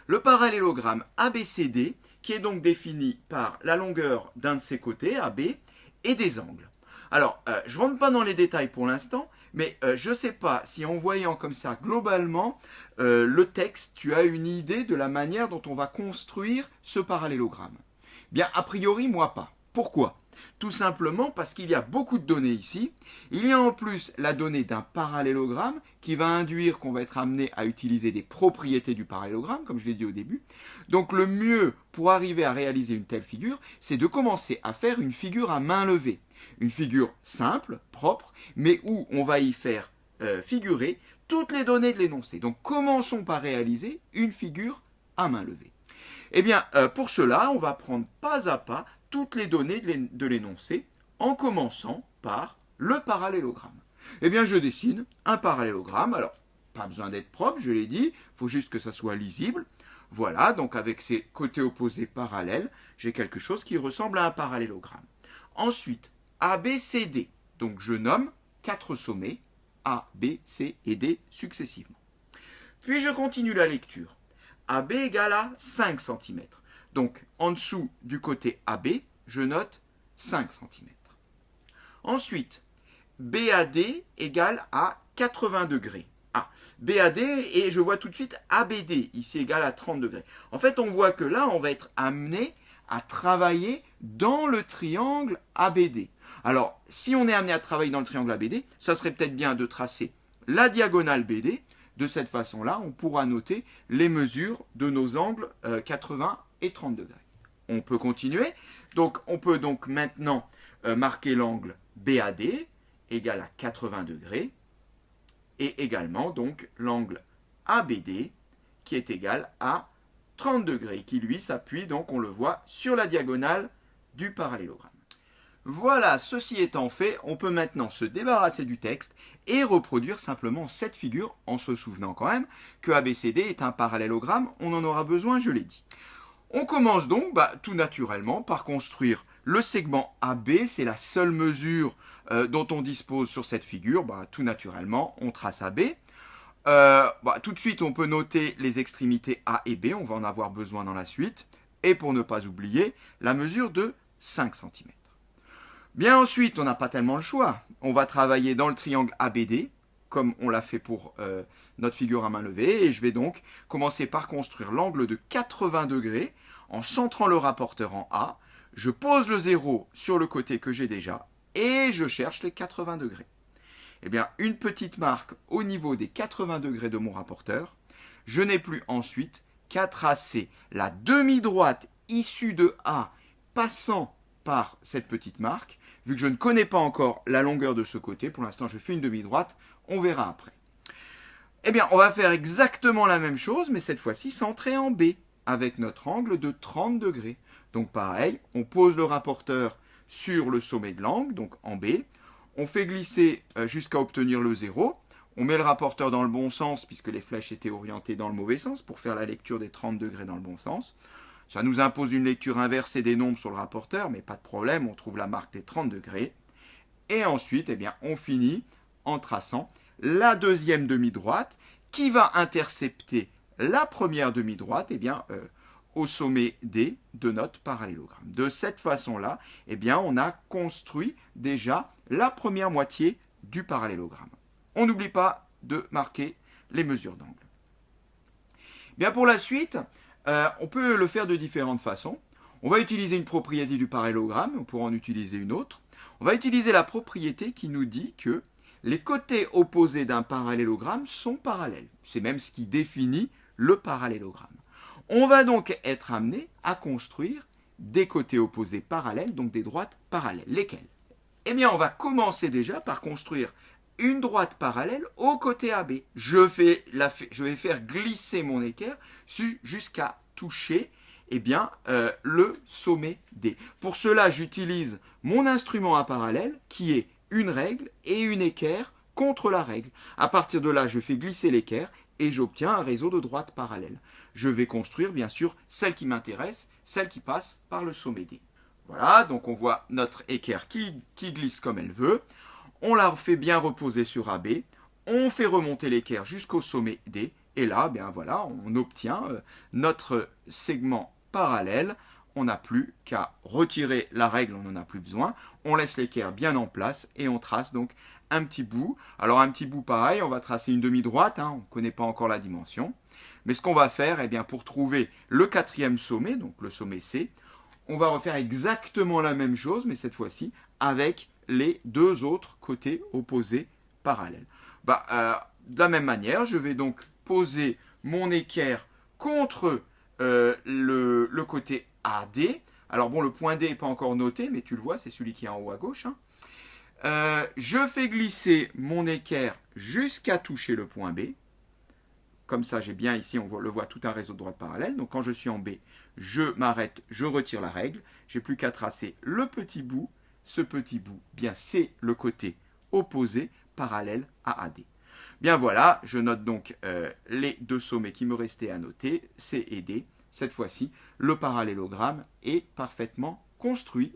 Le parallélogramme ABCD, qui est donc défini par la longueur d'un de ses côtés, AB, et des angles. Alors, je ne rentre pas dans les détails pour l'instant, mais je ne sais pas si en voyant comme ça globalement le texte, tu as une idée de la manière dont on va construire ce parallélogramme. Bien, a priori, moi pas. Pourquoi ? Tout simplement parce qu'il y a beaucoup de données ici. Il y a en plus la donnée d'un parallélogramme qui va induire qu'on va être amené à utiliser des propriétés du parallélogramme, comme je l'ai dit au début. Donc le mieux pour arriver à réaliser une telle figure, c'est de commencer à faire une figure à main levée. Une figure simple, propre, mais où on va y faire figurer toutes les données de l'énoncé. Donc commençons par réaliser une figure à main levée. Eh bien, pour cela, on va prendre pas à pas toutes les données de l'énoncé en commençant par le parallélogramme. Eh bien, je dessine un parallélogramme. Alors, pas besoin d'être propre, je l'ai dit, il faut juste que ça soit lisible. Voilà, donc avec ces côtés opposés parallèles, j'ai quelque chose qui ressemble à un parallélogramme. Ensuite, ABCD. Donc, je nomme 4 sommets, A, B, C et D successivement. Puis, je continue la lecture. AB égale à 5 cm. Donc, en dessous du côté AB, je note 5 cm. Ensuite, BAD égale à 80 degrés. Ah, BAD, et je vois tout de suite ABD, ici égale à 30 degrés. En fait, on voit que là, on va être amené à travailler dans le triangle ABD. Alors, si on est amené à travailler dans le triangle ABD, ça serait peut-être bien de tracer la diagonale BD. De cette façon-là, on pourra noter les mesures de nos angles 80 et 30 degrés. On peut continuer. Donc, on peut donc maintenant marquer l'angle BAD égal à 80 degrés et également donc l'angle ABD qui est égal à 30 degrés, qui lui s'appuie, donc on le voit, sur la diagonale du parallélogramme. Voilà, ceci étant fait, on peut maintenant se débarrasser du texte et reproduire simplement cette figure en se souvenant quand même que ABCD est un parallélogramme, on en aura besoin, je l'ai dit. On commence donc tout naturellement par construire le segment AB, c'est la seule mesure dont on dispose sur cette figure, tout naturellement on trace AB. Tout de suite on peut noter les extrémités A et B, on va en avoir besoin dans la suite, et pour ne pas oublier la mesure de 5 cm. Bien ensuite, on n'a pas tellement le choix. On va travailler dans le triangle ABD, comme on l'a fait pour notre figure à main levée. Et je vais donc commencer par construire l'angle de 80 degrés en centrant le rapporteur en A. Je pose le 0 sur le côté que j'ai déjà et je cherche les 80 degrés. Eh bien, une petite marque au niveau des 80 degrés de mon rapporteur. Je n'ai plus ensuite qu'à tracer la demi-droite issue de A passant par cette petite marque. Vu que je ne connais pas encore la longueur de ce côté, pour l'instant je fais une demi-droite, on verra après. Eh bien, on va faire exactement la même chose, mais cette fois-ci centré en B, avec notre angle de 30 degrés. Donc pareil, on pose le rapporteur sur le sommet de l'angle, donc en B, on fait glisser jusqu'à obtenir le 0, on met le rapporteur dans le bon sens, puisque les flèches étaient orientées dans le mauvais sens, pour faire la lecture des 30 degrés dans le bon sens. Ça nous impose une lecture inversée des nombres sur le rapporteur, mais pas de problème, on trouve la marque des 30 degrés. Et ensuite, eh bien, on finit en traçant la deuxième demi-droite qui va intercepter la première demi-droite eh bien, au sommet D de notre parallélogramme. De cette façon-là, eh bien, on a construit déjà la première moitié du parallélogramme. On n'oublie pas de marquer les mesures d'angle. Bien, pour la suite, on peut le faire de différentes façons. On va utiliser une propriété du parallélogramme, on pourra en utiliser une autre. On va utiliser la propriété qui nous dit que les côtés opposés d'un parallélogramme sont parallèles. C'est même ce qui définit le parallélogramme. On va donc être amené à construire des côtés opposés parallèles, donc des droites parallèles. Lesquelles ? Eh bien, on va commencer déjà par construire une droite parallèle au côté AB. Je vais faire glisser mon équerre jusqu'à toucher eh bien, le sommet D. Pour cela, j'utilise mon instrument à parallèle qui est une règle et une équerre contre la règle. À partir de là, je fais glisser l'équerre et j'obtiens un réseau de droites parallèles. Je vais construire bien sûr celle qui m'intéresse, celle qui passe par le sommet D. Voilà, donc on voit notre équerre qui glisse comme elle veut. On la fait bien reposer sur AB. On fait remonter l'équerre jusqu'au sommet D Et là, bien voilà, on obtient notre segment parallèle. On n'a plus qu'à retirer la règle, on n'en a plus besoin. On laisse l'équerre bien en place et on trace donc un petit bout. Alors un petit bout pareil, on va tracer une demi-droite, on ne connaît pas encore la dimension. Mais ce qu'on va faire, eh bien, pour trouver le quatrième sommet, donc le sommet C, on va refaire exactement la même chose, mais cette fois-ci avec les deux autres côtés opposés parallèles. De la même manière, je vais donc poser mon équerre contre le côté AD. Alors bon, le point D n'est pas encore noté, mais tu le vois, c'est celui qui est en haut à gauche. Je fais glisser mon équerre jusqu'à toucher le point B. Comme ça, j'ai bien ici, on le voit, tout un réseau de droites parallèles. Donc quand je suis en B, je m'arrête, je retire la règle. J'ai plus qu'à tracer le petit bout. Ce petit bout, bien c'est le côté opposé parallèle à AD. Bien voilà, je note donc les deux sommets qui me restaient à noter, C et D. Cette fois-ci, le parallélogramme est parfaitement construit